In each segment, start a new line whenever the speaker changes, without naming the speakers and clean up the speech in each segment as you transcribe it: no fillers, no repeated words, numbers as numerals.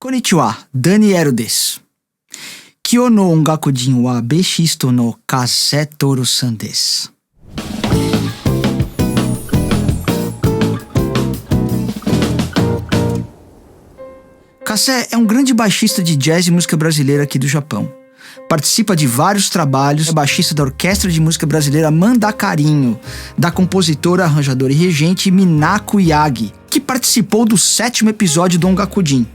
こんにちは、ダニエルです。今日の音楽人はベーシストの風徹さんです。Kase é um grande baixista de jazz e música brasileira aqui do Japão. Participa de vários trabalhos, é baixista da Orquestra de Música Brasileira Mandacarinho, da compositora, arranjadora e regente Minako Yagi, que participou do 7º episódio do Ongakujin.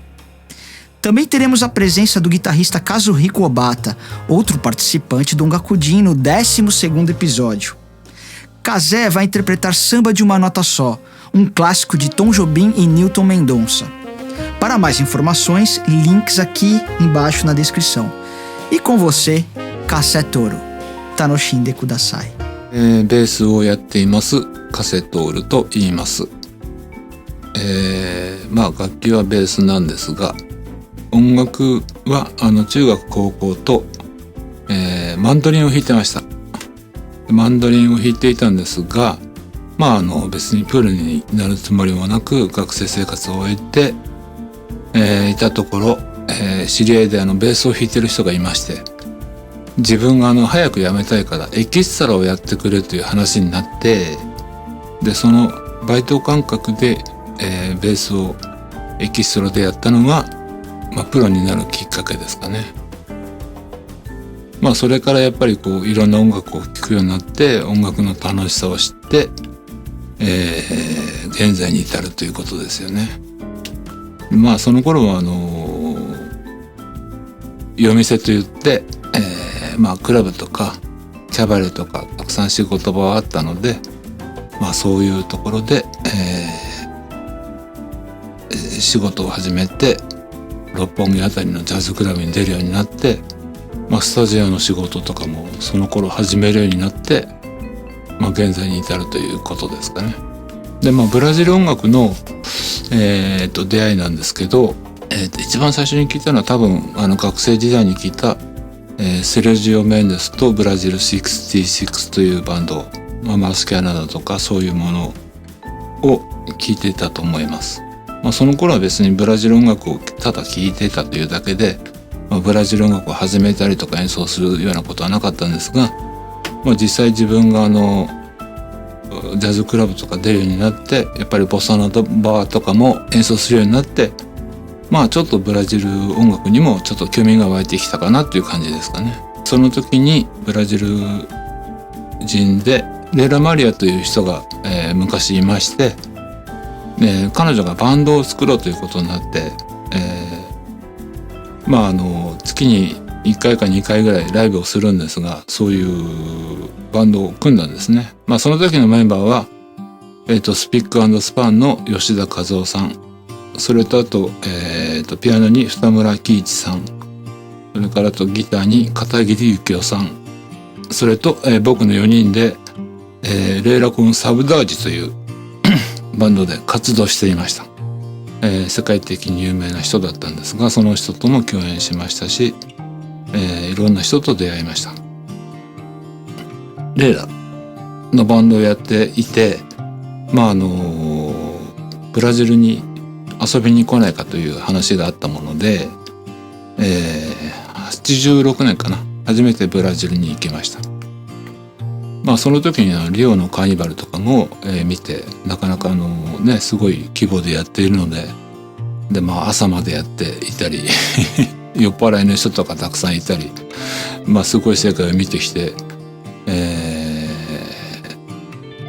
Também teremos a presença do guitarrista Kazuhiko Obata, outro participante do Ongakujin no 12º episódio. Kazé vai interpretar Samba de uma Nota Só, um clássico de Tom Jobim e Newton Mendonça. Para mais informações, links aqui embaixo na descrição. E com você, Kase Toru. Tanoshin kudasai.
ベースをやっていますKase Toruと言います。楽器はベースなんですが、音楽は中学高校と、マンドリンを弾いてました。マンドリンを弾いていたんですが、別にプロになるつもりもなく学生生活を終えて、いたところ、知り合いでベースを弾いてる人がいまして、自分が早く辞めたいからエキストラをやってくれという話になって、でそのバイト感覚で、ベースをエキストラでやったのが、プロになるきっかけですかね。それからやっぱりいろんな音楽を聴くようになって音楽の楽しさを知って、現在に至るということですよね。その頃は夜店といって、クラブとかキャバレーとかたくさん仕事場はあったので、そういうところで、仕事を始めて六本木あたりのジャズクラブに出るようになって、スタジオの仕事とかもその頃始めるようになって、現在に至るということですかね。でブラジル音楽の、出会いなんですけど、一番最初に聞いたのは多分学生時代に聞いた、セルジオ・メンデスとブラジル66というバンド、マスキャナダとかそういうものを聞いていたと思います。その頃は別にブラジル音楽をただ聴いていたというだけで、ブラジル音楽を始めたりとか演奏するようなことはなかったんですが、実際自分がジャズクラブとか出るようになって、やっぱりボサノバとかも演奏するようになって、ちょっとブラジル音楽にもちょっと興味が湧いてきたかなという感じですかね。その時にブラジル人でレイラ・マリアという人が、昔いまして、彼女がバンドを作ろうということになって、月に1回か2回ぐらいライブをするんですが、そういうバンドを組んだんですね。その時のメンバーは、スピック&スパンの吉田和夫さん、それとあと、ピアノに二村喜一さん、それからあとギターに片桐幸雄さん、それと、僕の4人で、レイラコンサブダージというバンドで活動していました。世界的に有名な人だったんですが、その人とも共演しましたし、いろんな人と出会いました。レイラのバンドをやっていて、ブラジルに遊びに来ないかという話があったもので、86年かな、初めてブラジルに行きました。その時にはリオのカーニバルとかも、見て、なかなかすごい規模でやっているので、朝までやっていたり酔っ払いの人とかたくさんいたり、すごい世界を見てきて、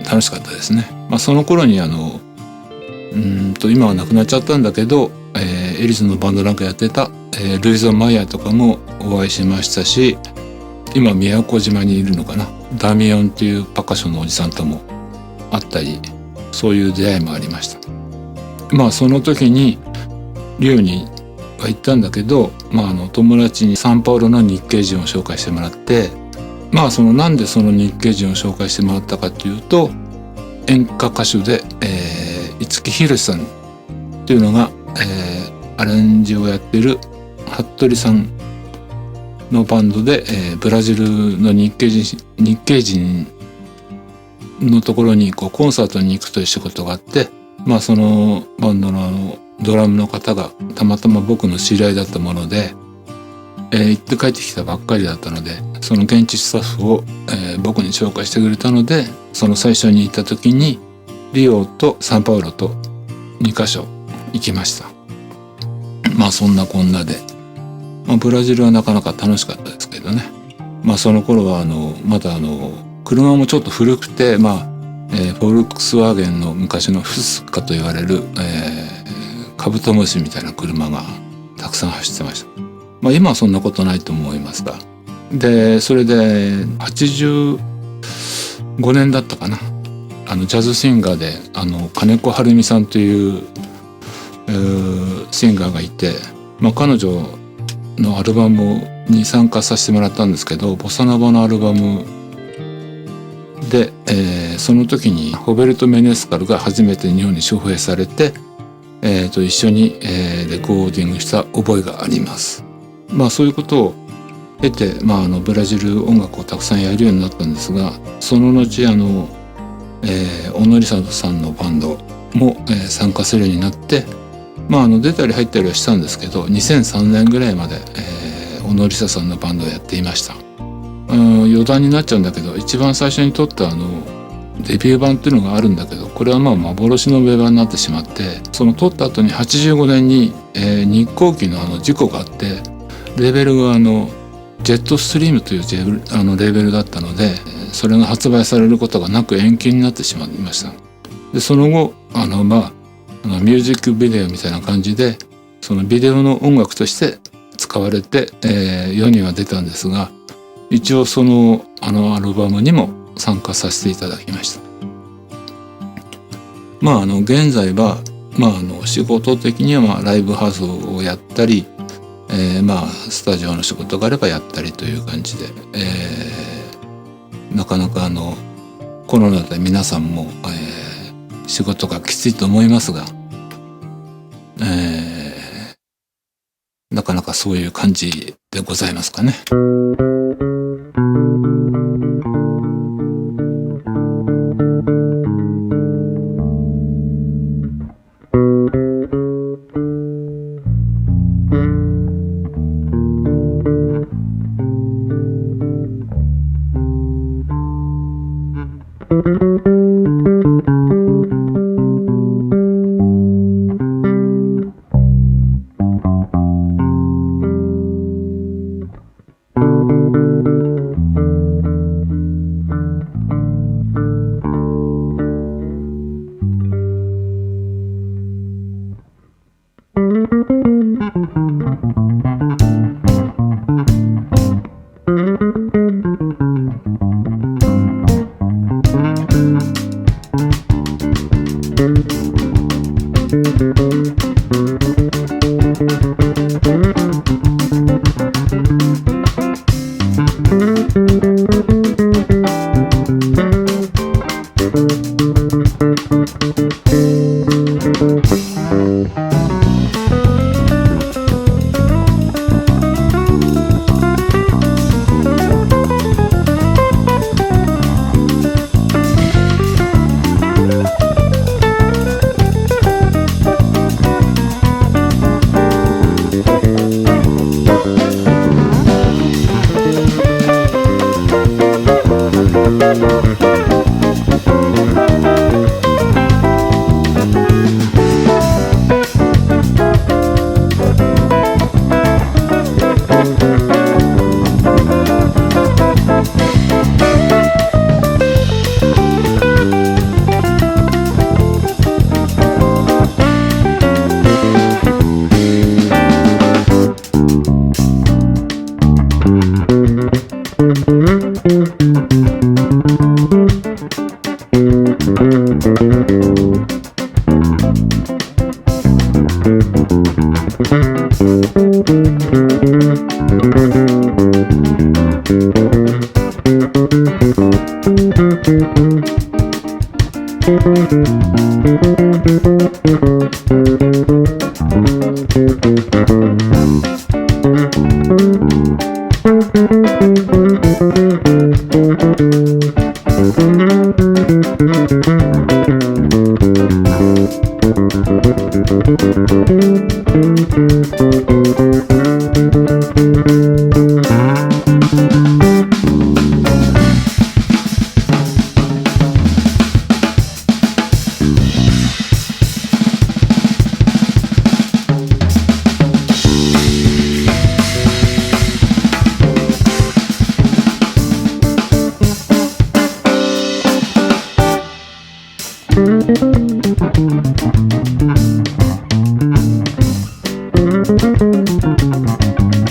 楽しかったですね。その頃に今は亡くなっちゃったんだけど、エリスのバンドなんかやってた、ルイゾ・マイヤーとかもお会いしましたし、今宮古島にいるのかな、ダミオンっていうパーカッションのおじさんとも会ったり、そういう出会いもありました。その時にリオには行ったんだけど、友達にサンパウロの日系人を紹介してもらって、なんでその日系人を紹介してもらったかというと、演歌歌手で、五木ひろしさんっていうのが、アレンジをやっている服部さんのバンドで、ブラジルの日系人のところにコンサートに行くという仕事があって、そのバンドのドラムの方がたまたま僕の知り合いだったもので、行って帰ってきたばっかりだったので、その現地スタッフを、僕に紹介してくれたので、その最初に行った時にリオとサンパウロと2カ所行きました。まあそんなこんなで、ブラジルはなかなか楽しかったですけどね。その頃はまだ車もちょっと古くて、フォルクスワーゲンの昔のフスカと言われる、カブトムシみたいな車がたくさん走ってました。今はそんなことないと思いますが。で、それで85年だったかな。ジャズシンガーで金子晴美さんというシンガーがいて、彼女のアルバムに参加させてもらったんですけど、ボサノバのアルバムで、その時にホベルト・メネスカルが初めて日本に招聘されて、一緒に、レコーディングした覚えがあります。そういうことを経て、ブラジル音楽をたくさんやるようになったんですが、その後小野里さんのバンドも、参加するようになって、出たり入ったりはしたんですけど、2003年ぐらいまで、小野里さんのバンドをやっていました。余談になっちゃうんだけど、一番最初に撮ったデビュー版っていうのがあるんだけど、これは幻の名盤になってしまって、その撮った後に85年に、日航機の事故があって、レーベルがジェットストリームというレーベルだったので、それが発売されることがなく延期になってしまいました。で、その後ミュージックビデオみたいな感じで、そのビデオの音楽として使われて、世には出たんですが、一応そのアルバムにも参加させていただきました。現在は仕事的にはライブハウスをやったり、スタジオの仕事があればやったりという感じで、なかなかコロナで皆さんも、仕事がきついと思いますが、なかなかそういう感じでございますかね。
Tchau.